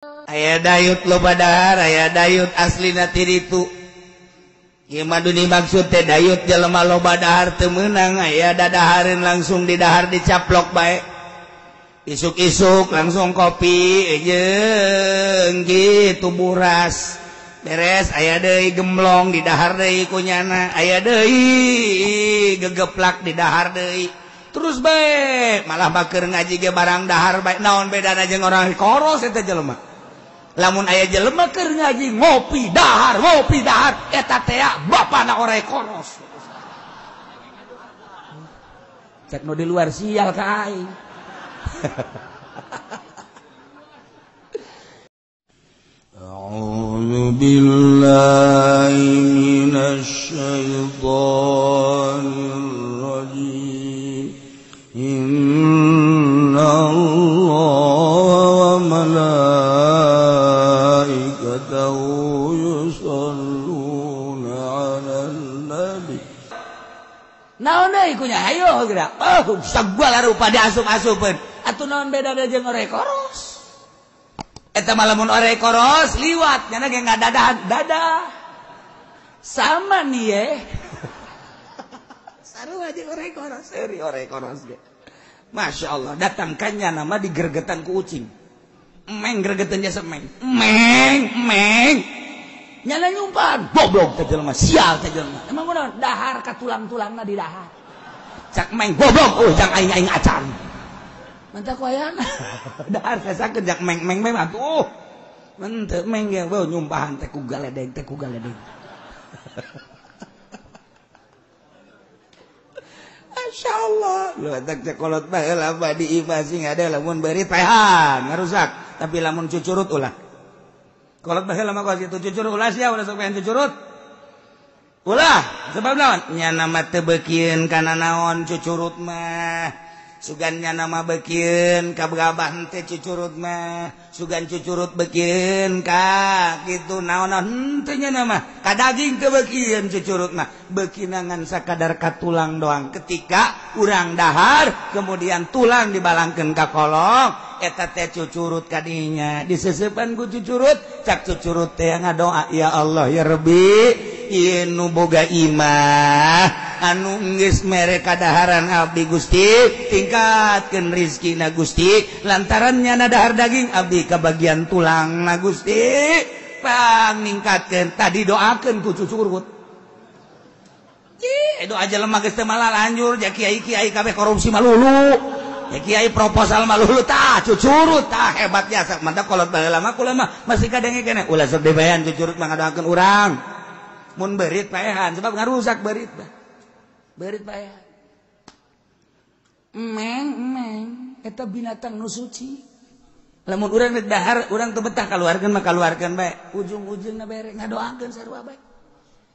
aya dayut loba dahar aya dayut aslina ti ditu ieu mah dimaksud teh dayut jelema loba dahar teu meunang aya dadahareun langsung di dahar dicaplok bae isuk-isuk langsung kopi jeung kitu buras beres aya deui gemblong di dahar deui kunyana aya deui gegeplak di dahar deui terus bae malah baker ngaji ge barang dahar bae naon bedana jeung orang koros eta jelema lamun aya jelema keur ngaji ngopi dahar eta teh bapana orang koros cek nu di luar sial ka aing A'udzu billahi minasy syaithanir rajim innallaha wa malaikatahu yusholluna 'alan nabi naon deui kunya hayo geura sagala rupa diasup-asupkeun atuh naon bedana jeung ore koros eta mah lamun ore koros liwat nya ge dada sama nih ye sarua jeung ore koros euri ore koros ge masyaallah datangkannya nama digergetan ku ucing emeng gregetan jasa emeng nyana nyumpan goblok teh jelema sial teh jelema emang kunaon dahar ka tulang-tulangna di dahar cak emeng goblok jang aing acan mantap wayana dahar sasakeun jak meng atuh mun teu meng ge nyumpahan teh ku galedeg masyaallah lu tak cekolot baheula badi imasi ngade lamun beurit pehan ngarusak tapi lamun cucurut ulah kolot baheula mah kitu cucurut ulah sia ulah sok pengen cucurut ulah sebab naon nya nama teu beukieun kana naon cucurut mah sugannya nama beukieun ka gabah teh cucurut mah sugan cucurut beukieun ka kitu naon henteu nya nama ka daging teu beukieun cucurut mah beukina ngan sakadar ka tulang doang ketika urang dahar kemudian tulang dibalangkeun ka kolong eta teh cucurut kadinya diseseupan ku cucurut cak cucurut teh ngadoa ya Allah ya Rabbi ieu nu boga imah anu geus mere kadaharan abdi Gusti tingkatkeun rezekina Gusti lantaran nyana dahar daging abdi kabagian tulangna Gusti paningkatkeun tadi doakeun ku cucurut doa jelema geus teu malah lanjur ja kiai-kiai kabeh korupsi malulu ya kiai proposal malulu tah cucurut tah hebat biasa mantap kolot baheula mah kula mah masih kadenge keneh ulah sok dibayan cucurut mah ngadoakeun urang mun beurit paehan sebab ngarusak beurit paehan emeng eta binatang nu suci lamun urang rek dahar urang teu betah kaluarkeun mah kaluarkeun bae ujung-ujungna bere ngadoakeun sarua bae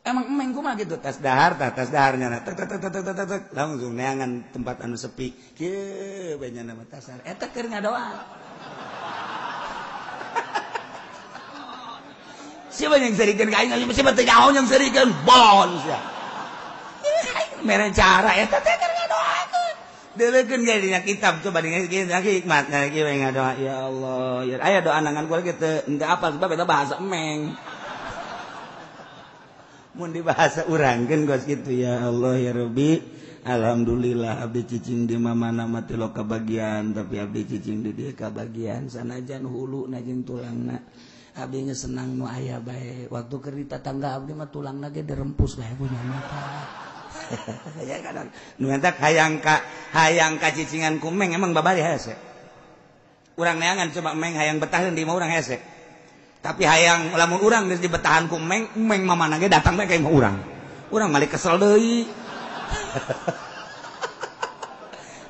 emang emeng kumaha gitu tas daharnya tek langsung neangan tempat anu sepi kieu bae nya nama tasar eta keur ngadoa siapa yang serikeun ka aing siapa teh nyaho yang serikeun bolon sia mere cara eta teh keur ngadoakeun deulekeun ge dina kitab coba dina hikmatna kieu we ngadoa ya Allah ya aya doa nangan kuwi teu henteu apal sebab eta bahasa emeng mun dibahasa urangkeun gos kitu ya Allah ya Rabbi alhamdulillah abdi cicing di mamana mah teu kabagian tapi abdi cicing di dieu kabagian sanajan huluna jeung tulangna abdi geus senang nu aya bae waktu keur di tatangga abdi mah tulangna ge dirempus bae punya mata ya kadang nu entak hayang ka cicingan ku meng emang babari hese urang neangan coba meng hayang betaheun di mah urang hese tapi hayang lamun urang geus dibetahan ku meng mamana ge datang bae ka imah urang malik kesel deui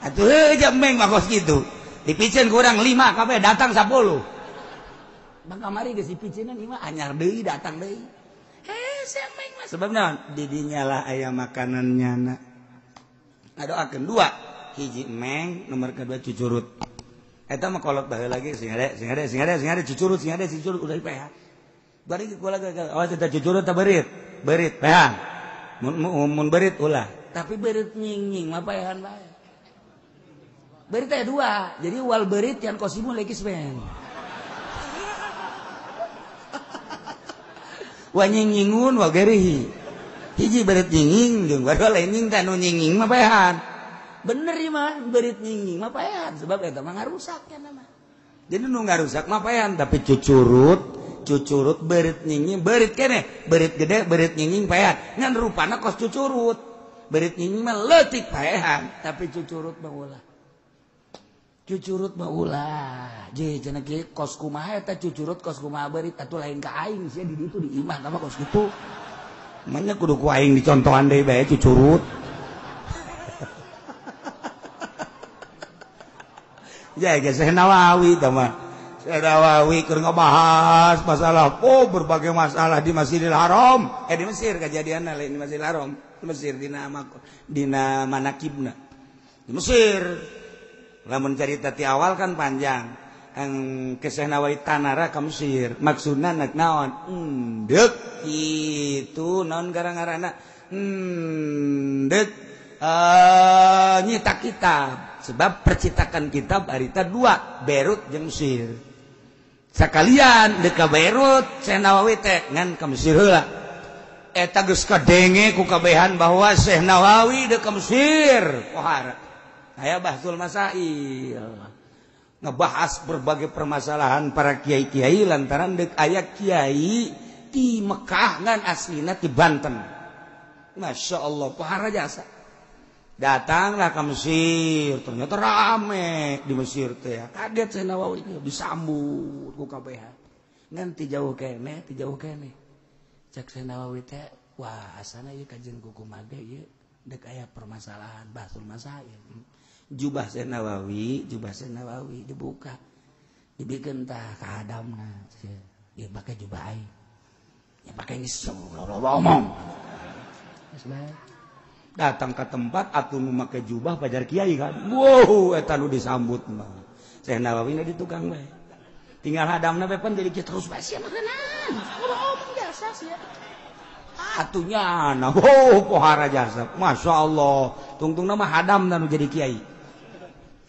atuh heuh meng mah kos kitu dipicen ku urang 5 kabeh datang 10 bang kamari geus dipiceunan imah anyar deui datang deui hese meng mah sebab naon di dinya lah aya makanannya na ngadoakeun 2 hiji meng nomor kedua cucurut eta mah kolot baheula lagi sing ade cucurut udah dipehan bari kula awas eta cucurut teh beurit pehan mun beurit ulah tapi beurit nying mah pehan bae beurit aya 2 jadi wal beurit yan kosimu leukis men wa nyingingun wa gerihi hiji berit nyinging jeung wadua lain nying tanu nyinging mah paehan bener ieu mah berit nyinging mah paehan sebab eta mah ngarusak kana mah jadi nu ngarusak mah paehan tapi cucurut berit nyinging berit keneh berit gede berit nyinging paehan ngan rupana kos cucurut berit nyinging mah leutik paehan tapi cucurut mah ulah cucurut mah ulah je cenah kieu kos kumaha eta cucurut kos kumaha berit atuh lain ka aing sia di ditu di imah mah kos kitu manya kudu ku aing dicontohan deui bae cucurut ya geus Nawawi tah mah Nawawi keur ngabahas masalah berbagai masalah di Masjidil Haram di Mesir kejadianna lain di Masjidil Haram di Mesir dina manakibna di Mesir lamun cerita ti awal kan panjang ang Syekh Nawawi tanara ka Mesir maksudna nak naon endek itu naon garang-garana endek nyita kitab sebab percetakan kitab harita 2 Beirut jeung Mesir sakalian dek ka Beirut Syekh Nawawi teh ngan ka Mesir heula eta geus kadenge ku kabehan bahwa Syekh Nawawi dek ka Mesir pohara aya bahsul masail ngebahas berbagai permasalahan para kiai-kiai lantaran dek aya kiai di Mekah ngan aslina ti Banten Masya Allah pohara jasa datanglah ke Mesir ternyata rame di Mesir teh kaget Syekh Nawawi disambut ku kabehan ngan ti jauh keneh cek Syekh Nawawi teh wah asana ieu kajian kumaha ge ieu dek aya permasalahan bahsul masail jubah Syekh Nawawi dibuka dibikeun tah ka hadamna ieu make jubah aing ya pakai geus ngomong datang ke tempat atuh nu make jubah pajar kiai kan wow eta nu disambut mah Syekh Nawawi na di tukang bae tinggal hadamna bae pan jadi kieu terus bae sia makanan ngomong jasa sia atunya nah pohara jasa Masya Allah tungtungna mah hadamna nu jadi kiai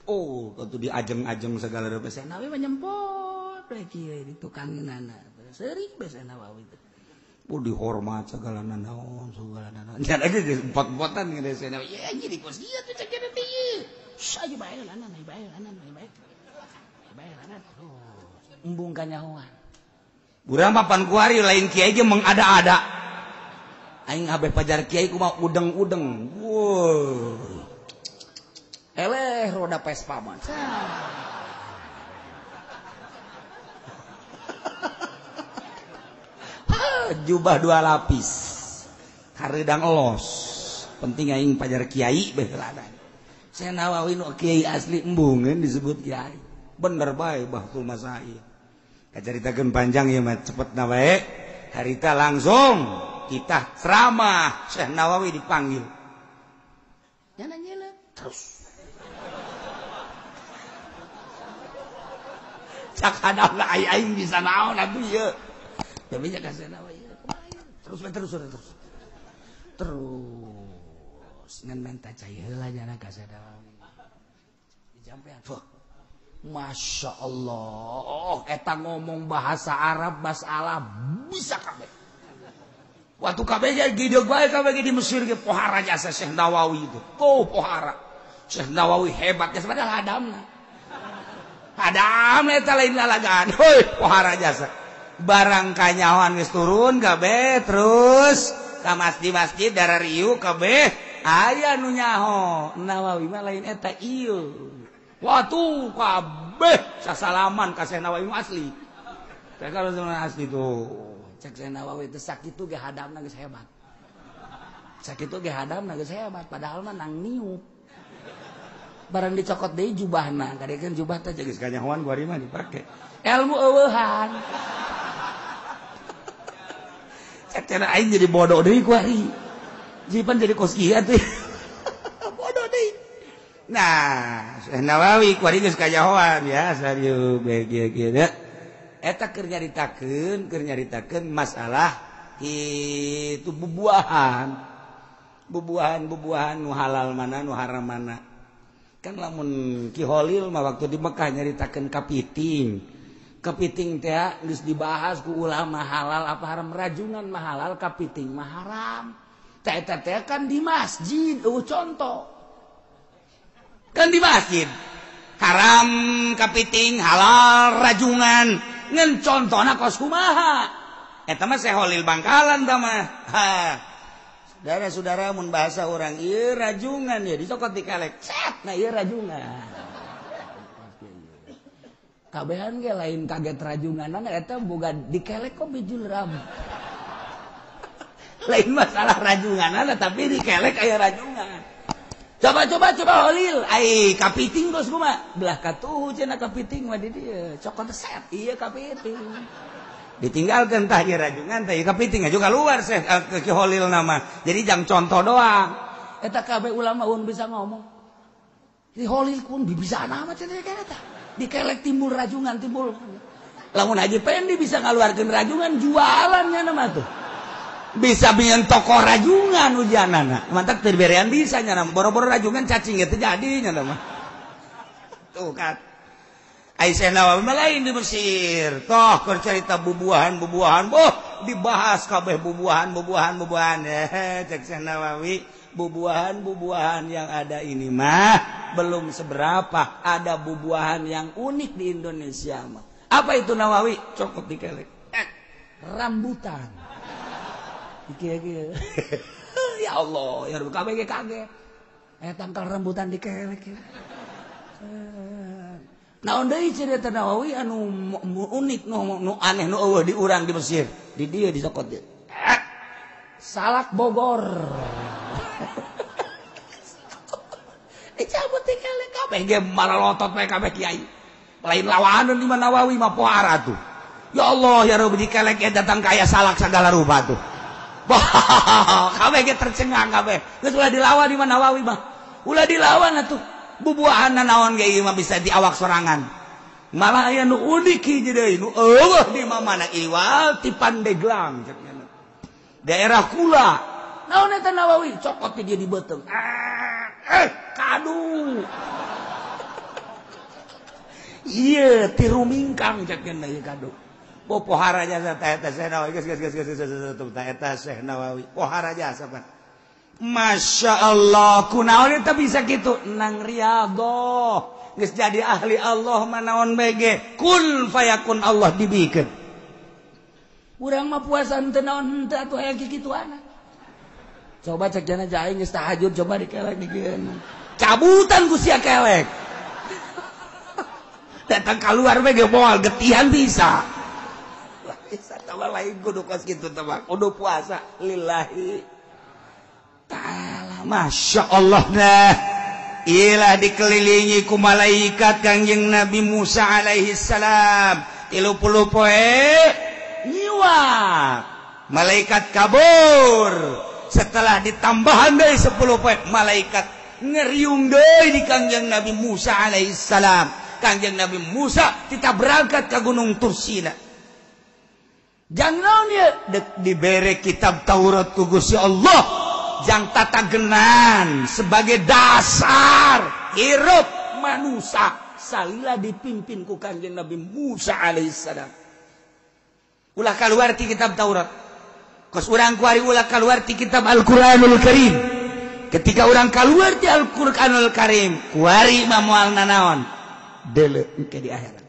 waktu diajeng-ajeng segala rupa Syekh Nawawi menyempot kiai di tukangeunana seuring bae Syekh Nawawi dihormat segala naon jadi empot-empotan geus Syekh Nawawi ya jadi kos ieu teh cek kieu teh saja bae lanan embung kanyahoan urang papan kuari lain kiai ge mengada-ada aing habeh pajar kiai kumaha udeng-udeng eleh roda Vespa mah jubah 2 lapis kareudang elos penting aing pajar kiai beulana Syekh Nawawi nu kiai asli embungeun disebut kiai bener bae bahtul masail kacaritakeun panjang ieu mah cepetna bae harita langsung kita ceramah Syekh Nawawi dipanggil nyana terus cak hadapna aing bisa naon atuh ieu tapi nya ka Syekh Nawawi terus ngan menta cai heula nyana ka Syekh Nawawi dijampean Masya Allah eta ngomong bahasa Arab masalah bisa kabeh waktu kabeh ya gideg bae kabeh di Mesir ge pohara jasa Syekh Nawawi itu pohara Syekh Nawawi hebat geus padahal hadamna eta lain lalagaan heuh pohara jasa barang kanyawan geus turun kabeh terus ka masjid darariu kabeh aya nu nyaho Nawawi mah lain eta ieu watu kabeh sasalaman ka Syekh Nawawi asli teh kalau asli tuh cek Syekh Nawawi teh sakitu ge hadamna geus hebat sakitu ge hadamna geus hebat padahal mah nang niup barang dicokot deui jubahna gadekeun jubah teh geus kanyahoan kuari mah dipake ilmu eueuhan cek cenah aing jadi bodoh deui kuari jipan jadi kos kieu teh bodoh deui nah Syekh Nawawi kuari geus kanyahoan ya sarieu kieu eta keur nyaritakeun masalah itu bubuahan nu halal mana nu haram mana kan lamun Ki Holil mah waktu di Mekah nyaritakeun kapiting kepiting teh geus dibahas ku ulama halal apa haram. Rajungan mah halal, kepiting mah haram. Teh kan di masjid, contoh. Kan di masjid. Haram kepiting, halal rajungan. Ngan contona kos kumaha. Eta mah seholil Bangkalan tah mah. Saudara-saudara mun bahasa orang ieu rajungan ya dicokot dikelek. Set, nah ieu rajungan. Kabehan ge lain kaget rajunganan eta boga dikelek kok bijul rambut. Lain masalah rajunganan tapi dikelek aya rajungan. Coba holil. Ai kapiting geus kumaha? Belah katuh cenah kapiting mah di dieu. Cokot set ieu kapiting. Ditinggalkan tah ieu rajungan tah ieu kapiting juga keluar ke holil nama. Jadi jang contoh doang. Eta kabeh ulama un bisa ngomong. Di holil kun bisa nama cenah eta. Dikelek timbul rajungan timbul. Lamun Haji Pendi bisa ngaluarkeun rajungan jualannya nama tuh. Bisa bikin toko rajungan ujanana. Mantap terberean bisa nya nama. Boro-boro rajungan cacing itu jadinya nama. Tuh kan. Aisyah Nawawi lain di Mesir. Toh keur cerita bubuahan-bubuahan. Dibahas kabeh bubuahan. Cek Syekh Nawawi, bubuahan-bubuahan yang ada ini mah belum seberapa. Ada bubuahan yang unik di Indonesia mah. Apa itu Nawawi? Cokot dikelek. Rambutan. Iki. Ya Allah, ya kabeh kaget. Tangkal rambutan dikelek. Naon deui cerita Nawawi anu unik nu aneh nu eueuh di urang di Mesir. Di dieu dicokot dieu. Salak Bogor. Cabut dikelek kabeh ge maralotot we kabeh kiai. Lain lawanan di mana Nawawi mah pohara tuh. Ya Allah, ya Rabbi dikelek datang kaya salak segala rupa tuh. Kabeh ge tercengang kabeh. Geus ulah dilawan di mana Nawawi mah. Ulah dilawan atuh. Bubuahanna naon ge ieu mah bisa diawak sorangan. Malah aya nu unik hiji deui nu eueuh di mana Iwal ti Pandeglang. Daerah Kula. Naon eta Nawawi? Cokot dia di beuteung. Kadu. Iya, ti Rumingkang cekeun ieu kadu. Pohara jasa eta Syekh Nawawi geus eta Syekh Nawawi. Pohara jasa pan. Masya Allah, kunaon eta bisa gitu? Nang Riyadhah. Geus jadi ahli Allah manaon bege. Kun fayakun Allah dibikeun. Urang mah puasa henteu naon henteu atuh aya kikituana. Coba cek jana jaing geus tahajud coba dikelek dikeun. Cabutan ku sia kelek. Datang keluar bege moal getihan bisa. Bisa tawa lain kudu kos kitu teh mah. Kudu puasa lillahi ta'ala. Masya Allah nah. Iyalah dikelilingi ku malaikat Kangjeng Nabi Musa alaihi salam. 30 poe nyiwak. Malaikat kabur. Setelah ditambahan dari 10 poe malaikat ngeriung deui di Kangjeng Nabi Musa alaihi salam. Kangjeng Nabi Musa kita berangkat ke Gunung Tursina. Jangan ya diberi kitab Taurat ku Gusti Allah. Jang tata genan sebagai dasar hirup manusia salila dipimpin ku Kanjeng Nabi Musa alaihissalam. Ulah keluar ti kitab Taurat. Kos urang kuari ulah keluar ti kitab Al-Qur'anul Karim. Ketika orang keluar ti Al-Qur'anul Karim, kuari mah moal nanaon? Deuleu engke di akhirat.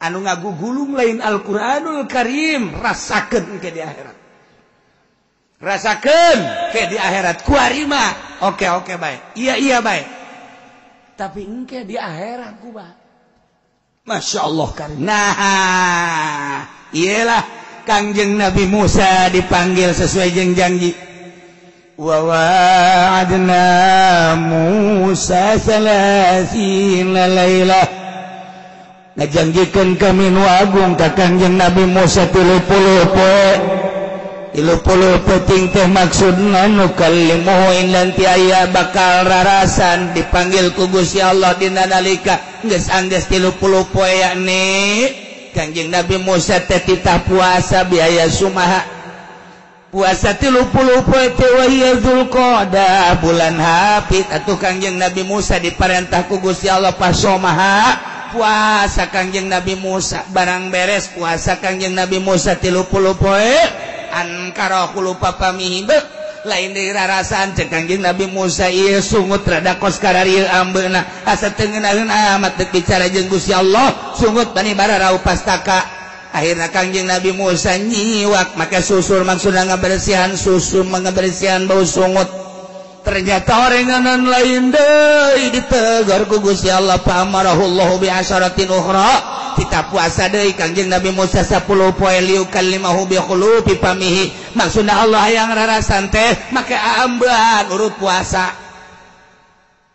Anu ngagugulung lain Al-Qur'anul Karim, rasakeun engke di akhirat. Rasakeun ke di akhirat kuari mah oke baik. Iya baik. Tapi engke di akhirat ku bah. Masya Allah kan. Nah, iyalah Kangjeng Nabi Musa dipanggil sesuai jeung janji. Wa wa'adna Musa 30 lailah. Ngajanggikeun kami nu agung ka Kangjeng Nabi Musa 30 poe. 30 peting teh maksudna nu kallimuhu inlan ti aya bakal rarasan dipanggil ku Gusti Allah dina nalika geus anggeus 30 poe yakni Kangjeng Nabi Musa teh titah puasa biaya sumaha puasa 30 poe teh wa hiya Zulqa'dah bulan hapit atuh Kangjeng Nabi Musa diparentah ku Gusti Allah pas somaha puasa Kangjeng Nabi Musa barang beres puasa Kangjeng Nabi Musa 30 poe ankara lupa pamihi lain dari rarasan cek Kangjeng Nabi Musa ieu sungut rada kos kararieu ambeuna asa teu ngeunaheun amat teu bicara jeung Gusti Allah sungut bani bararau pastaka akhirna Kangjeng Nabi Musa nyiwak make susul maksudna ngabersihan susu ngabersihan bau sungut ternyata orenganan lain deui ditegur ku Gusti Allah fa amarahullahu bi asyaratin ukhra kita puasa deui Kangjeng Nabi Musa 10 poe liu kalimahu bi khulufi pamihi maksudna Allah yang rarasan teh make ambean urut puasa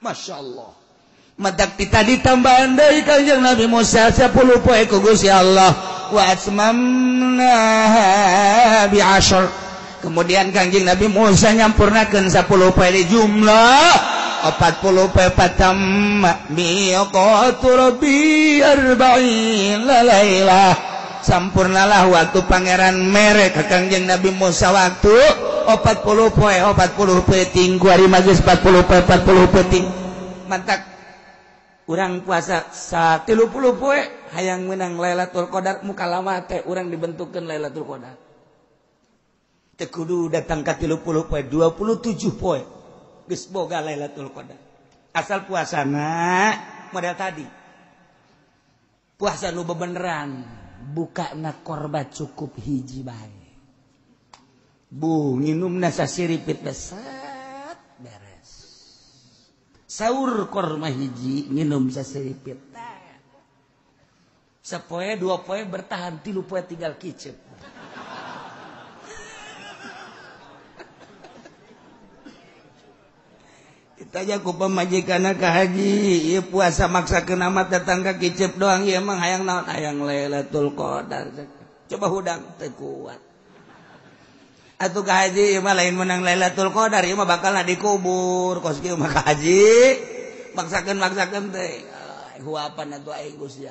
masyaallah madak kita ditambahan deui Kangjeng Nabi Musa 10 poe ku Gusti Allah wa atmamna bi asyar kemudian Kangjeng Nabi Musa nyampurnakeun 10 poe di jumlah 40 poe patamma miqatu rabbi 40 lailah sampurnalah waktu pangeran mere ka Kangjeng Nabi Musa waktu 40 poe tinggu hari magis 40 poe ting mantak urang puasa 30 poe hayang menang Lailatul Qadar muka lama teh urang dibentukkeun Lailatul Qadar teu kudu datang ka 30 poe 27 poe geus boga Lailatul Qadar asal puasana model tadi puasa nu bebeneran bukana korban cukup hiji bae bu nginumna sasiripit besat beres saur korma hiji nginum sasiripit sapoe 2 poe bertahan 3 poe tinggal kicep tanya ku pamajikanna ka haji ieu puasa maksakeun amat datang ka kicep doang ieu emang hayang naon hayang Lailatul Qadar coba hudang teu kuat atuh ka haji ieu mah lain menang Lailatul Qadar ieu mah bakalna dikubur kos kieu mah ka haji maksakeun teh huapan atuh aing Gusti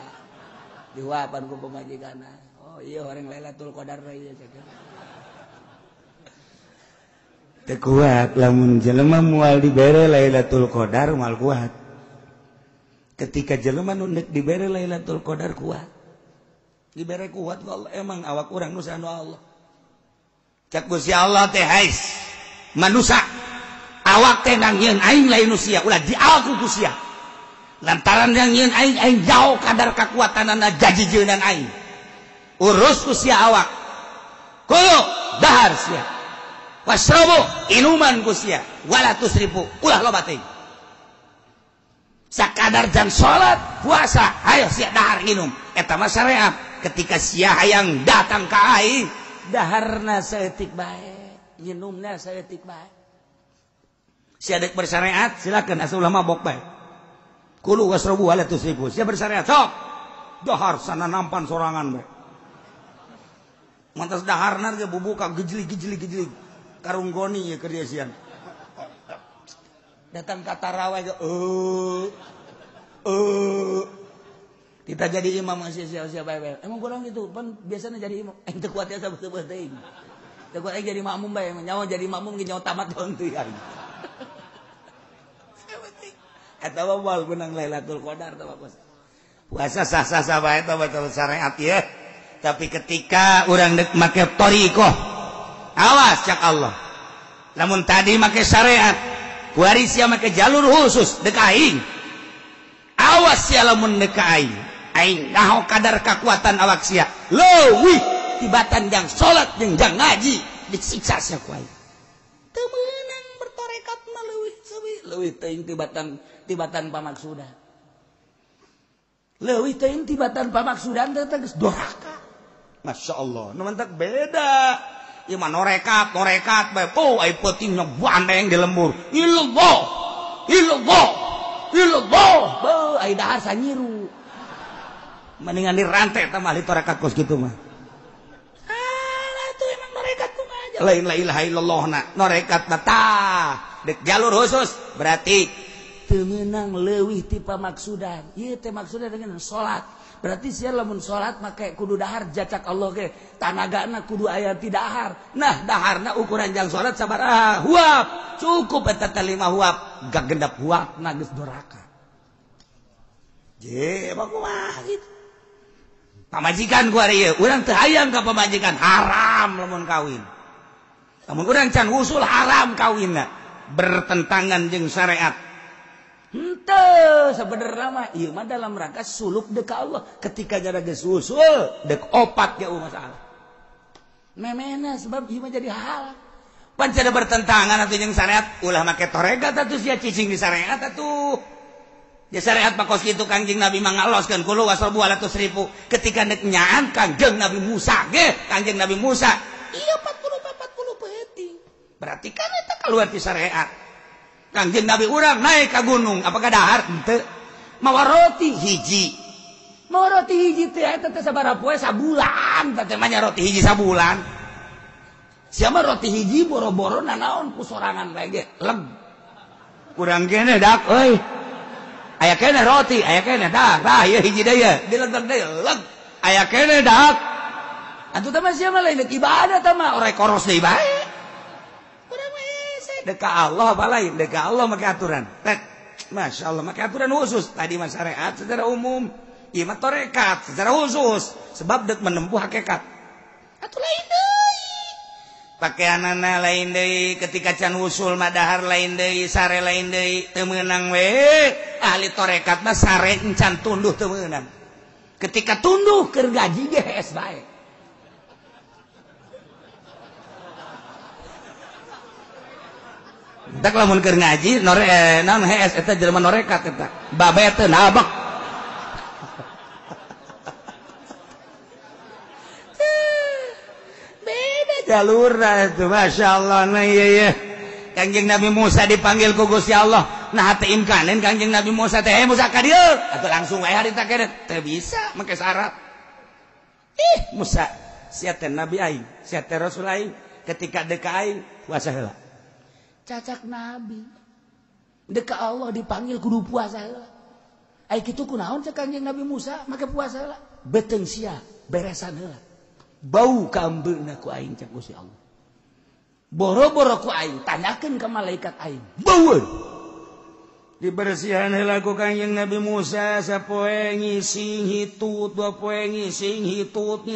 dihuapan ku pamajikanna oh ieu orang Lailatul Qadar ieu cek teu kuat lamun jelema moal dibere Lailatul Qadar moal kuat ketika jelema nu neuk dibere Lailatul Qadar kuat dibere kuat ku Allah emang awak urang nu sanu Allah cak Gusti Allah teh hais manusia awak teh nangieun aing lain nu sia ulah diawak ku sia lantaran yang nyieun aing jauh kadar kakuatanana jajijeunan aing urus ku sia awak kudu dahar sia wasrabu inuman kusia wala tusrifu ulah loba teuing sakadar jam salat puasa hayo sia dahar inum eta mah syariat ketika sia hayang datang ka aing daharna saeutik bae nginumna saeutik bae sia deuk bersyariat silakan asa ulah mabok bae kulu wasrabu wala tusrifu sia bersyariat sok dahar sana nampan sorangan bae mantas daharna ge bubuka gejli karung goni ya kerjasian datang kata rawai ke kita jadi imam masih siapa emang kurang gitu pan biasanya jadi imam ente kuatnya sama seperti ini kuat jadi makmum bae nyawa jadi makmum nyawa tamat doang tuh kan eta mah menang Lailatul Qadar tah puasa sah-sah bae tah betul syariat ya tapi ketika urang deuk make thariqah awas cak Allah lamun tadi make syariat waris sia make jalur khusus deuk aing awas sia lamun deuk aing naho kadar kakuatan awak sia leuwih tibatan jang salat jeung jang ngaji disiksa sia ku aing teu meunang bertorekat mah leuwih teuing tibatan pamaksudan leuwih teuing tibatan pamaksudan teh geus doraka masyaallah nu mantak beda ieu mah norekat bae po ai peutingna bandeng di lembur illallah beuh ai dahar sanyiru mendingan dirantai tah mah torekat kos kitu mah alah tuh emang norekat kumaha aja lain la ilaha illallah na norekat tah dek jalur khusus berarti teu meunang leuwih ti pamaksudan ieu teh maksudna dengan salat berarti sia lamun salat make kudu dahar jacak Allah ge tanagana kudu aya ti dahar nah daharna ukuran jang salat sabaraha huap cukup eta 5 huap gak gendap huap geus doraka Gitu. Pamajikan ku ari urang teu hayang ka pamajikan, haram lamun kawin. Lamun urang can usul haram kawinna, bertentangan jeung syariat. Henteu sabenerna mah ieu mah dalam rangka suluk deuk ka Allah. Ketika jada geus usul deuk opat ge masalah. Memena sebab ieu mah jadi halal. Pan cada bertentangan atuh jeung syariat, ulah make toregat atuh sia cicing di syariat atuh. Ya syariat pakos kitu Kangjeng Nabi mangaloskeun kulu wasrobu 100.000 ketika nek nyaan Kangjeng Nabi Musa ge Kangjeng Nabi Musa iya 40 peuting berarti kan eta kaluar ti syariat. Kangjeng Nabi urang naik ka gunung apakah dahar henteu mawa roti hiji teh eta teh sabaraha poe sabulan teh mah roti hiji sabulan sia mah roti hiji boro-boro nanaon ku sorangan bae ge leg urang kene dak euy aya kene roti, aya kene dak, ieu hiji deui, dilegeg deui, leg. Aya kene dak. Atuh teh mah sia mah lain ibadah teh mah ora koros deui bae. Urang mah hese deuk ka Allah apa lain? Deuk ka Allah make aturan. Tek, masyaallah make aturan khusus. Tadi mah syariat secara umum, ieu mah tarekat secara khusus sebab deuk menempuh hakikat. Atuh lain deui. Pakaianana lain deui, ketika can usul madahar lain deui, sare lain deui, teu meunang we. Ahli tarekat mah sare encan tunduh teu meunang. Ketika tunduh keur gaji ge hees bae. Tak lamun keur ngaji naon hees eta jelema norekat eta. Babe teu nabek. Jalur itu Masya Allah nah iya Kangjeng Nabi Musa dipanggil ku Gusti Allah nah teu imkanin Kangjeng Nabi Musa teh Musa ka dieu atuh langsung wae harita kene teu bisa make syarat Musa sia teh nabi aing sia teh rasul aing ketika deuk ka aing puasa heula cacak nabi deuk ka Allah dipanggil kudu puasa heula ai kitu kunaon cek Kangjeng Nabi Musa make puasa heula beuteung sia beresan heula bau ka ambeuna ku aing cek Gusti Allah. Boro-boro ku aing tanyakeun ka malaikat aing. Baueun. Dibersihan heula ku Kangjeng Nabi Musa sapoe ngising hitut, dua poe ngising hitut.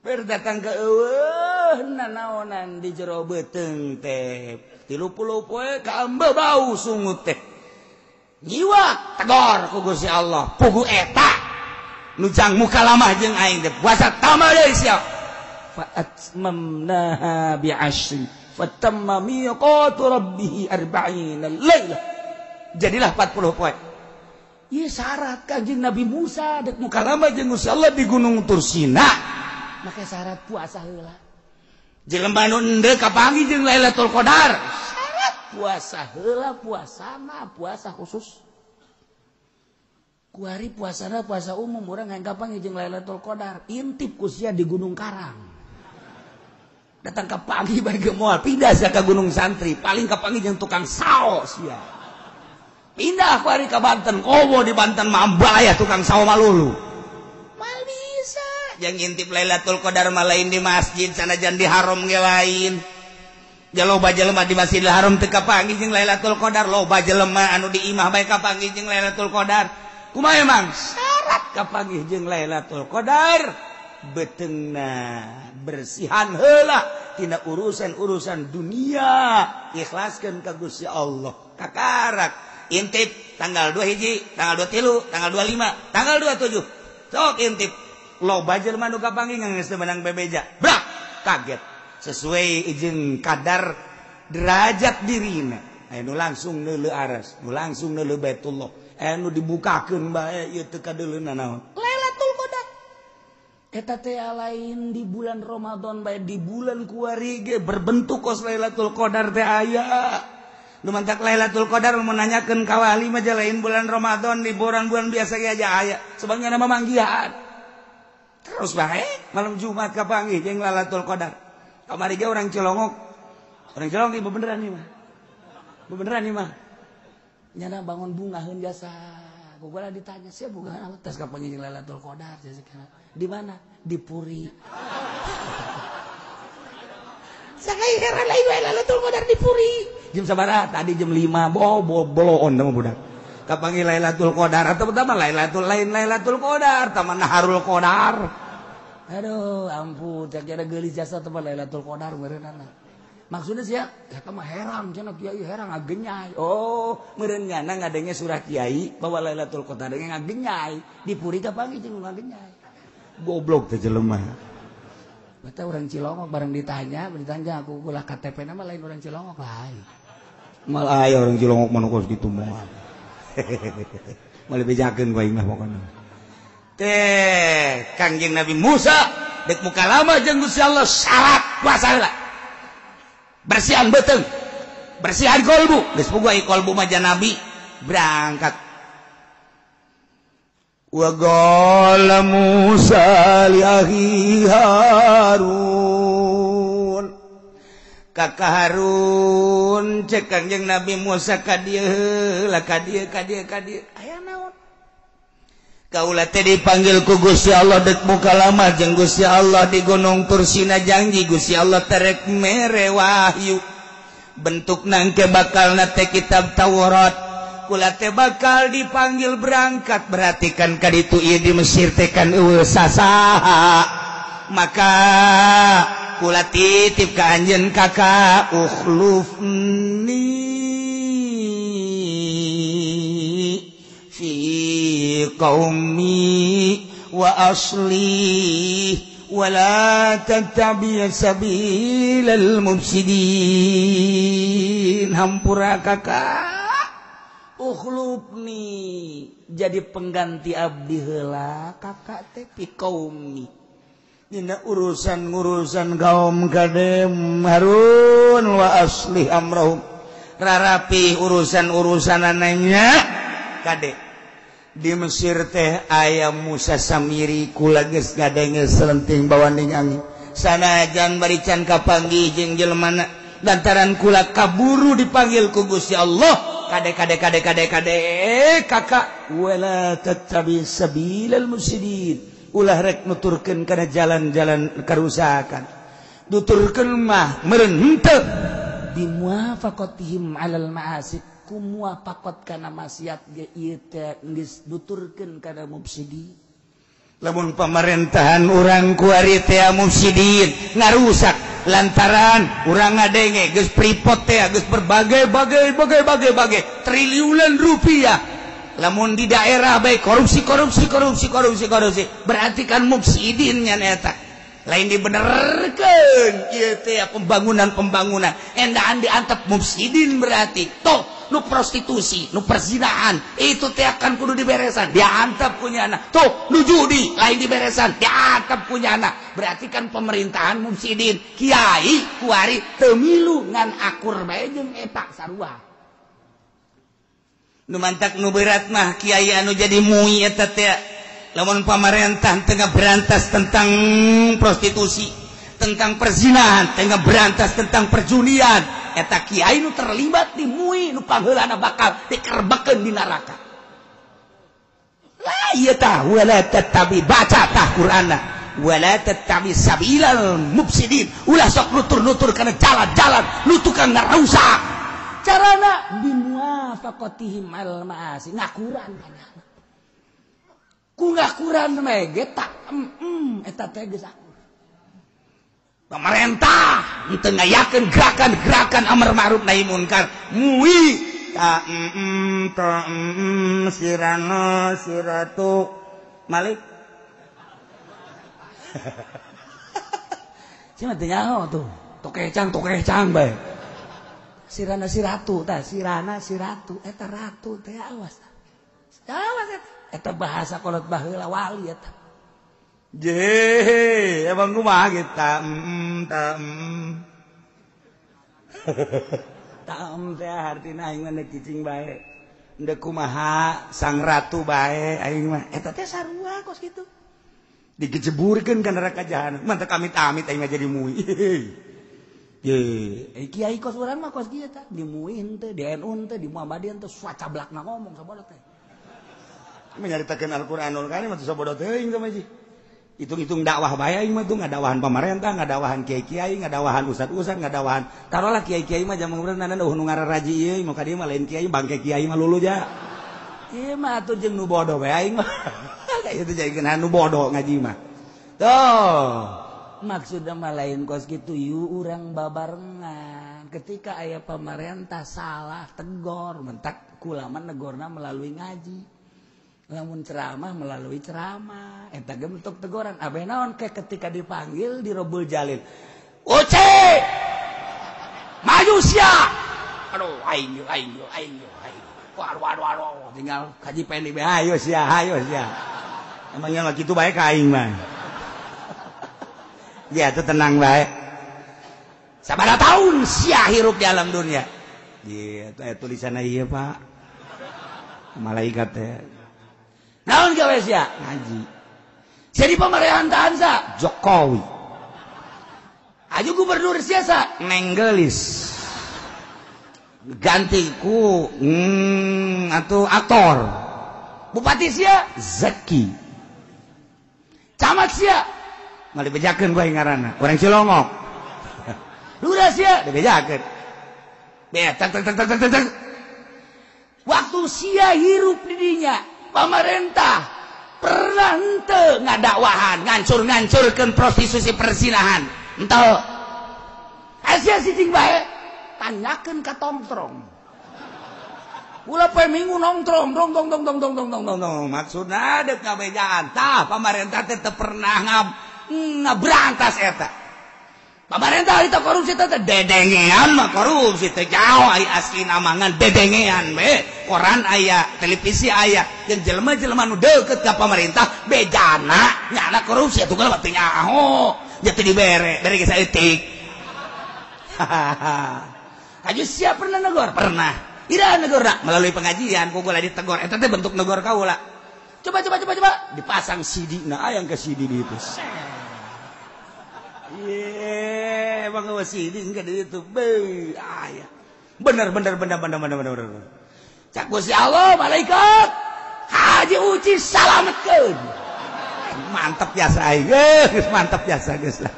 Berdatang ke eueuh nanaonan di jero beuteung teh. 30 poe ka ambe bau sungut teh. Nyiwak tegor ku Gusti Allah. Pugu eta nujang muka lama jeung aing teh puasa tamal deui sia fa atmamnaha bi 'ashrin fatamma miqatu rabbih 40 lailah jadilah 40 poe ieu syarat Kanjeng Nabi Musa dek muka lama jeung Gusti Allah di Gunung Tursina make syarat puasa heula jelema nu endeu kapanggih jeung Lailatul Qadar syarat puasa heula puasana puasa khusus kuari puasana puasa umum urang hayang kapanggih jeung Lailatul Qadar intip ku sia di Gunung Karang datang ka pagi bae ge moal pindah sia ka Gunung Santri paling kapanggih jeung tukang sao sia pindah kuari ka Banten kowo di Banten mah aya tukang sao malulu mal bisa yang intip Lailatul Qadar mah lain di masjid sanajan di haram ge lain jaloba jelema di Masjidil Haram teu kapanggih jeung Lailatul Qadar loba jelema anu di imah bae kapanggih jeung Lailatul Qadar kumaha emang syarat kapanggih jeung Lailatul Qadar beteungna bersihan heula tina urusan dunia ikhlaskeun ka Gusti Allah kakarak intip tanggal 2 hiji tanggal 23 tanggal 25 tanggal 27 sok intip loba jelema nu kapanggih geus menang bebeja brak kaget sesuai jeung kadar derajat dirina anu langsung neuleuh aras nu langsung neuleuh Baitullah anu dibukakeun bae ieu teu kadeuleuna naon Lailatul Qadar eta teh lain di bulan Ramadan bae di bulan kuari ge berbentuk kos Lailatul Qadar teh aya nu mantak Lailatul Qadar menanyakeun ka wali mah lain bulan Ramadan di bulan biasa ge aja aya sebagna nama manggihan terus bae malam Jumat kapanggih jeung Lailatul Qadar kamari ge orang Cilongok ieu beneran ieu mah beneran ieu mah nyana bangun bungaheun jasa gugula ditanya sia bungaheun apa tes kapanggih jeung Lailatul Qadar di mana di Puri sakai heran lain Lailatul Qadar di Puri jam sabaraha tadi jam 5 boloon mah budak kapanggih Lailatul Qadar atau pertama Lailatul Qadar taman Naharul Qadar. Aduh ampun cak kira gelis jasa teman Lailatul Qadar meureunana. Maksudnya sih eta mah herang cenah kiai herang ngagenyai. Oh meureunana ngadenge surah kiai bahwa Lailatul Qadar ngagenyai dipuri kapanggih jeung ngagenyai. Goblok teh jelema. Beta orang Cilongok bareng ditanya aku ulah KTP nama lain orang Cilongok lain. Malah aya orang Cilongok mana kos kitu moal. Malah bejakeun bae mah pokona. Teh Kangjeng Nabi Musa dek muka lama jeung Gusti Allah syarat puasa heula. Bersihan beuteung. Bersihan kolbu. Geus boga ieu kolbu mah Nabi berangkat. Wa qala Musa li akhi Harun. Kakak Harun cek Kangjeng Nabi Musa ka dieu heula ka dieu aya naon? Kaula teh dipanggil ku Gusti Allah dek muka lama jeung Gusti Allah di Gunung Tursina janji Gusti Allah terek mere wahyu bentukna engke bakalna teh kitab Taurat kula teh bakal dipanggil berangkat perhatikan ka ditu ieu di Mesir teh kan eueuh sasaha maka kula titip ka anjeun kakak ukhlufni fi qaumi wa asli wa la tattabi' sabilal mufsidin hampura kakak ukhlufni jadi pengganti abdi heula kakak teh fi qaumi dina urusan kaum kadem Harun wa asli amrahum rarapi urusan ananya kade di Mesir teh aya Musa Samiri kula geus ngadenge selenting bawaning angin sanajan barican kapanggih jeung jelemana lantaran kula kaburu dipanggil ku Gusti Allah kade kakak wala tattabi sabilal mufsidin ulah rek nuturkeun kana jalan-jalan karusakan nuturkeun mah meureun henteu bimuafaqatihim alal ma'asib muwafaqat kana maksiat ge ieu teh geus nuturkeun kana mufsidin lamun pamerintahan urang ku ari teh mufsidin ngarusak lantaran urang ngadenge geus pripot teh geus berbagai triliunan rupiah lamun di daerah bae korupsi berarti kan mufsidin nya eta lain dibenerkeun ieu teh pembangunan endaan diantep mufsidin berarti toh nu prostitusi, nu perzinahan, itu teh akan kudu diberesan, diantap punyana. Tuh, nu judi, lain diberesan, diantap punyana. Berarti kan pemerintahan mufsidin, kiai kuari temilu ngan akur bae jeung eta sarua. Nu mantak nu berat mah kiai anu jadi mui eta teh. Lamun pamarentah tengah berantas tentang prostitusi, tentang perzinahan, tengah berantas tentang perjudian. Eta kiai nu terlibat di mui nu pangheulana bakal dikerbekeun di neraka. Lah ieu tah wala tattabi baca tah Qur'anna wala tattabi sabilal mufsidin ulah sok nutur-nutur kana jalan-jalan nu tukang ngarusak. Carana bimuafaqatihim al ma'asi ngakuran kana. Ku ngakuran mege tak eta teh geus pemerintah untuk ngayakeun gerakan amar ma'ruf nahi munkar mui ta sirana siratu malik cenah teh nyaho tuh tokecang bae sirana siratu tah sirana siratu eta ratu teh awas eta bahasa kolot baheula wali eta je emang kumaha kita teh artina aing mah cicing bae endeu kumaha sang ratu bae aing mah eta teh sarua kos kitu digejeburkeun ka neraka jahanam mantep amit-amit aing mah jadi mui ye kiai kos urang mah kos kieu tah di mui henteu di NU henteu di Muhammadiyah henteu suacablakna ngomong sabodo teh menyaritakeun Al-Qur'anul Karim atuh sabodo teuing sama ji hitung-hitung dakwah bae aing mah tuh ngadawahan pemerintah, ngadawahan kiai-kiai, ngadawahan ustad-ustad, ngadawahan taruhlah kiai-kiai mah jaman urang nu ngararaji ieu mau ka dieu mah lain kiai bangke kiai mah lulu ja. Iya mah atuh jeung nu bodoh we aing mah. Kayak itu jadi nu bodoh ngaji mah. Tuh. Maksudna mah lain kos kitu yu urang babarengan. Ketika aya pamarentah salah tegor mentak kulaman negorna melalui ngaji. Lamun ceramah melalui ceramah eta ge bentuk teguran abeh naon ke ketika dipanggil di Robul Jalil Uce maju sia aduh aing waduh tinggal kaji pendi be hayo sia emangnya lagi kitu bae ka aing mah ya tuh tenang bae sabaraha taun sia hirup di alam dunia ieu tulisanna ieu Pak malaikat teh naon gawe sia ngaji jadi pemerintahan sa Jokowi aju gubernur sia sa Nenggelis ganti ku atuh aktor bupati sia Zaki camat sia mah dibejakeun bae ngaranna urang Cilongok lurah sia dibejakeun betak waktu sia hirup di dinya pemerintah pernah ente ngadakwahan ngancur-ngancurkeun prostitusi persinahan ente asia sicing bae tanyakeun ka tongtrong ulah poe minggu nongtrong dong maksudna deuk ngabejaan tah pemerintah teh teu pernah ngabrantas eta pemerintah itu korupsi teh dedengean mah korupsi teh jauh ai asli namangan dedengean be koran aya televisi aya jeung jelema-jelema nu deukeut ka pemerintah bejana nyana korupsi atuh kalau teu nyaho jati dibere dari geus etik aju sia pernah negor pernah ira negorna melalui pengajian ku kula ditegor eta teh bentuk negor kaula coba dipasang CD-na aya ke CD di itu bang wasidi enggak di itu aya bener cak Gusti Allah malaikat haji uci salametkeun mantap biasa geus mantap biasa geus lah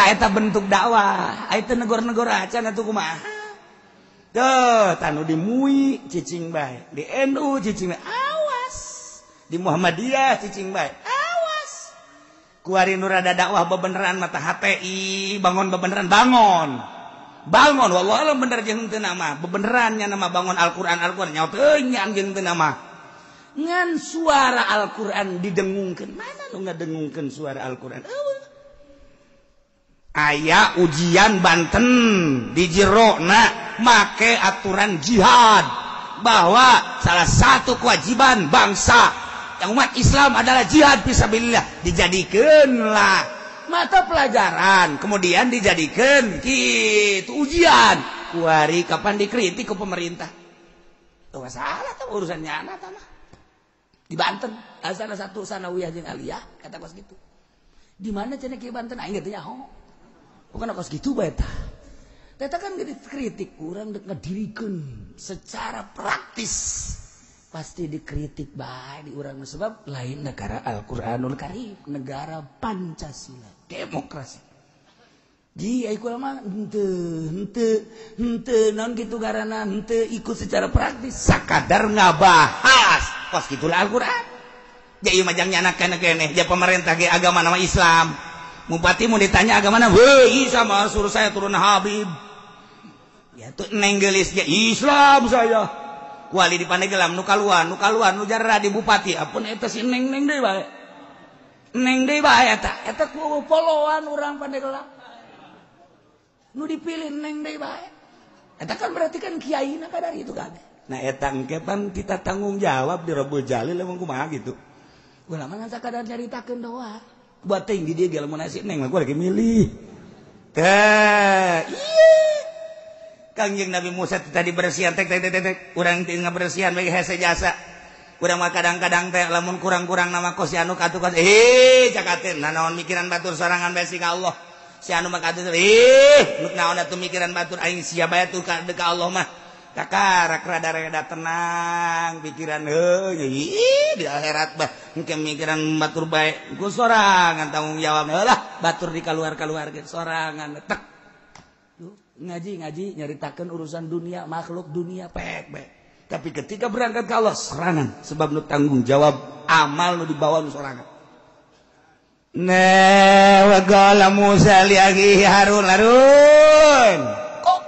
eta bentuk dakwah eta negor-negor acan atuh kumaha teuh tanu di MUI cicing bae di NU cicing bae awas di Muhammadiyah cicing bae kuari nu rada dakwah bebeneran mata HTI bangun bebeneran bangun wallah bener jeung teu nama bebeneran nya nama bangun Al-Qur'an nyaho teu nya jeung teu nama ngan suara Al-Qur'an didengungkeun mana nu ngadengungkeun suara Al-Qur'an aya ujian Banten di jerona make aturan jihad bahwa salah satu kewajiban bangsa yang umat Islam adalah jihad fisabilillah dijadikeunlah mata pelajaran kemudian dijadikan kitu ujian kuari kapan dikritik ke pemerintah tuh masalah tuh urusannya anak mah di Banten salah satu sanawiyah jeung aliyah kata kos gitu di mana cenah ki Banten aing teh nyaho bukan kos gitu bae tah eta kan kritik urang dek ngadirikeun secara praktis pasti dikritik baik di urang sebab lain negara Al-Qur'anul Karim negara Pancasila demokrasi ji ai kula mah henteu naon kitu ngaranna henteu ikut secara praktis sakadar ngabahas kos kitulah Al-Qur'an ja ieu mah jang nyanakeun keneh ja pemerintah ge agama nama Islam bupati mau ditanya agama mana heuh sama suruh saya turun Habib ya tuh nenggelis ge Islam saya wali di Pandeglang nu kaluan nu jarra di bupati apun eta si neng deui bae eta ku poloan urang Pandeglang nu dipilih neng deui bae eta kan berarti kan kiaina kadari itu kabeh nah eta engke pan kita tanggung jawab di Rabbul Jalil emang kumaha gitu ulah mah sakadar nyaritakeun doa buat teuing di dieu ge lamun si neng mah gua lagi milih teh iya Kangjeng Nabi Musa tadi bersihan tek urang teu ngabersihan we hese jasa urang mah kadang-kadang teh lamun kurang-kurang nama kos si anu katu kos cakateun naon mikiran batur sorangan bae ka Allah si anu mah katu nuk naon atuh mikiran batur aing sia bae tuh ka Allah mah kakarak rada tenang pikiran di akhirat bah engke mikiran batur bae ku sorangan tanggung jawab lah batur di kaluar-kaluarkeun sorangan tek ngaji nyaritakeun urusan dunia makhluk dunia pek Tapi ketika berangkat ke Allah serangan sebab nu tanggung jawab amal nu dibawa nu sorangan. Nah, wa qala Musa li akhihi Harun kok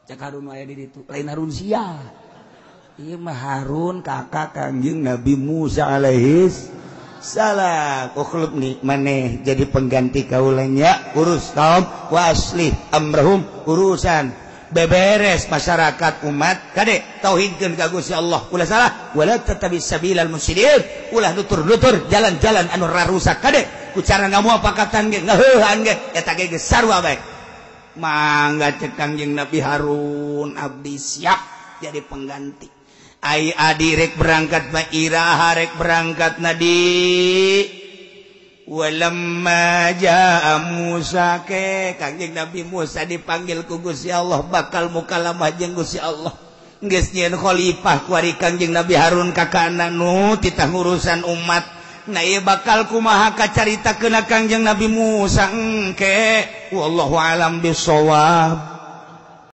cak Harun aya di ditu lain Harun sia. Ieu mah Harun kakak Kangjeng Nabi Musa alaihis salam. Ukhlub nih maneh jadi pengganti kaulanya urus kaum wa aslih amrahum urusan beberes masyarakat umat kade tauhidkeun ka Gusti Allah ulah salah wala tattabi sabilal mufsidin ulah nutur-nutur jalan-jalan anu rarusak kade ku cara ngamuapakatan ge ngaheuhan ge eta ge sarua bae mangga cek Kangjeng Nabi Harun abdi siap jadi pengganti ai adi rek berangkat mah iraha rek berangkat nadi walamma jaa Musa ke Kangjeng Nabi Musa dipanggil ku Gusti Allah bakal mukalamah jeung Gusti Allah geus nyieun khalifah ku ari Kangjeng Nabi Harun kakana nu titah urusan umat na ieu bakal kumaha kacaritakeun Kangjeng Nabi Musa engke wallahu alam bisawab.